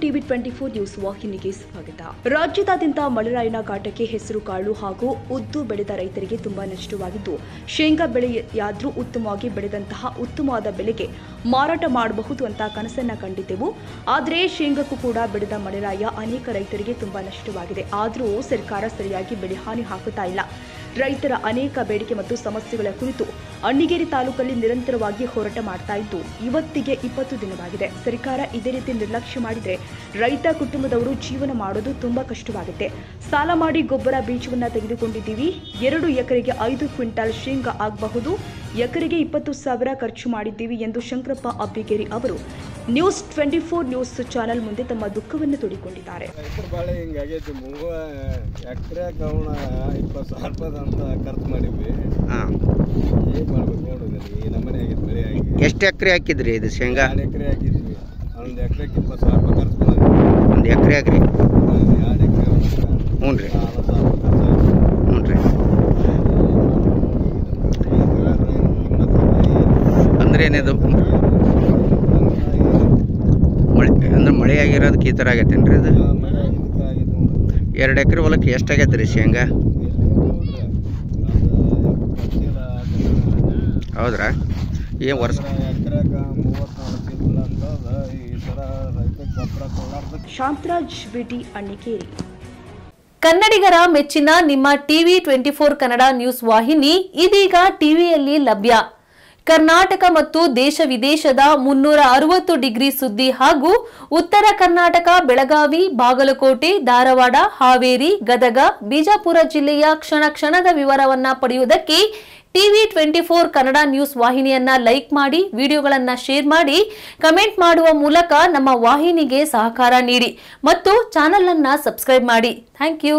TV 24 news ವಾಹಿನಿಗೆ ಸ್ವಾಗತ. ರಾಜ್ಯದಾದ್ಯಂತ ಮಳೆರಾಯನ ಘಾಟಕ್ಕೆ ಹೆಸರು ಕಾಳು ಹಾಗೂ ಉದ್ದು ಬೆಳೆದ ರೈತರಿಗೆ ತುಂಬಾ ನಷ್ಟವಾಗಿದ್ದು, ಶೇಂಗಾ ಬೆಳೆಯಾದ್ರೂ ಉತ್ತಮವಾಗಿ ಬೆಳೆದಂತಹ ಉತ್ತಮವಾದ ಬೆಲೆಗೆ ಮಾರಾಟ ಮಾಡಬಹುದು ಅಂತ ಕನಸನ್ನ ಕಂಡಿದ್ದೆವು. ಆದರೆ ಶೇಂಗಾಕ್ಕೂ ಕೂಡ ಬೆಳೆದ ಮಳೆರಾಯ ಅನೇಕ ರೈತರಿಗೆ ತುಂಬಾ ನಷ್ಟವಾಗಿದೆ. ಆದರೂ ಸರ್ಕಾರ ಸರಿಯಾಗಿ ಬೆಳೆ ಹಾನಿ ಹಾಕುತ್ತಾ ಇಲ್ಲ. ರೈತರ ಅನೇಕ ಬೇಡಿಕೆ ಮತ್ತು ಸಮಸ್ಯೆಗಳ ಕುರಿತು ಅಣ್ಣಿಗೇರಿ ತಾಲೂಕಲ್ಲಿ ನಿರಂತರವಾಗಿ ಹೋರಾಟ ಮಾಡ್ತಾ ಇದ್ದು, ಇವತ್ತಿಗೆ 20 ದಿನವಾಗಿದೆ. ಸರ್ಕಾರ ಇದೇ ರೀತಿ ನಿರ್ಲಕ್ಷ್ಯ ಮಾಡಿದ್ರೆ ರೈತ ಕುಟುಂಬದವರು ಜೀವನ ಮಾಡೋದು ತುಂಬಾ ಕಷ್ಟವಾಗುತ್ತೆ. ಸಾಲ ಮಾಡಿ ಗೊಬ್ಬರ ಬೀಜವನ್ನ ತೆಗೆದುಕೊಂಡಿದ್ದೀವಿ. 2 ಎಕರೆಗೆ 5 ಕ್ವಿಂಟಾಲ್ ಶೇಂಗಾ ಆಗಬಹುದು. ಎಕರೆಗೆ 20,000 ಖರ್ಚು ಮಾಡಿದ್ದೀವಿ ಎಂದು ಶಂಕರಪ್ಪ ಅಬ್ಬಿಗೇರಿ ಅವರು ನ್ಯೂಸ್ 24 ನ್ಯೂಸ್ ಚಾನೆಲ್ ಮುಂದೆ ತಮ್ಮ ದುಃಖವನ್ನು ತೋಡಿಕೊಂಡಿದ್ದಾರೆ. ಎಷ್ಟು ಎಕರೆ ಹಾಕಿದ್ರಿ ಇದು ಶೇಂಗಾ? 2 ಎಕರೆ ಹಾಕಿದ್ವಿ. 1 ಎಕರೆಗೆ 20,000 ಖರ್ಚು ಮಾಡಿದ್ವಿ. 1 ಎಕರೆ ಹಾಕ್ರಿ? 2 ಎಕರೆ. ಹ್ಞೂ ರೀ. ಹ್ಞೂ ರೀ. ಅಂದ್ರೆ ಏನಿದು ಮಳೆ ಆಗಿರೋದಕ್ಕೆ ಈ ಥರ ಆಗೈತೇನ್ರಿ ಇದು? 2 ಎಕರೆ ಹೊಲಕ್ಕೆ ಎಷ್ಟಾಗೈತೆ ರೀ ಶೇಂಗಾ? ಹೌದ್ರಾ? ಏನು ವರ್ಷ? ಶಾಂತರಾಜ್ ಬಿಟಿ, ಅಣ್ಣಿಗೇರಿ. ಕನ್ನಡಿಗರ ಮೆಚ್ಚಿನ ನಿಮ್ಮ ಟಿವಿ 24 ಕನ್ನಡ ನ್ಯೂಸ್ ವಾಹಿನಿ ಇದೀಗ ಟಿವಿಯಲ್ಲಿ ಲಭ್ಯ. ಕರ್ನಾಟಕ ಮತ್ತು ದೇಶ ವಿದೇಶದ 360 ಡಿಗ್ರಿ ಸುದ್ದಿ ಹಾಗೂ ಉತ್ತರ ಕರ್ನಾಟಕ, ಬೆಳಗಾವಿ, ಬಾಗಲಕೋಟೆ, ಧಾರವಾಡ, ಹಾವೇರಿ, ಗದಗ, ಬಿಜಾಪುರ ಜಿಲ್ಲೆಯ ಕ್ಷಣ ಕ್ಷಣದ ವಿವರವನ್ನ ಪಡೆಯುವುದಕ್ಕೆ ಟಿವಿ 24 ಕನ್ನಡ ನ್ಯೂಸ್ ವಾಹಿನಿಯನ್ನ ಲೈಕ್ ಮಾಡಿ, ವಿಡಿಯೋಗಳನ್ನ ಶೇರ್ ಮಾಡಿ, ಕಮೆಂಟ್ ಮಾಡುವ ಮೂಲಕ ನಮ್ಮ ವಾಹಿನಿಗೆ ಸಹಕಾರ ನೀಡಿ ಮತ್ತು ಚಾನೆಲ್ ಅನ್ನ ಸಬ್ಸ್ಕ್ರೈಬ್ ಮಾಡಿ. Thank you.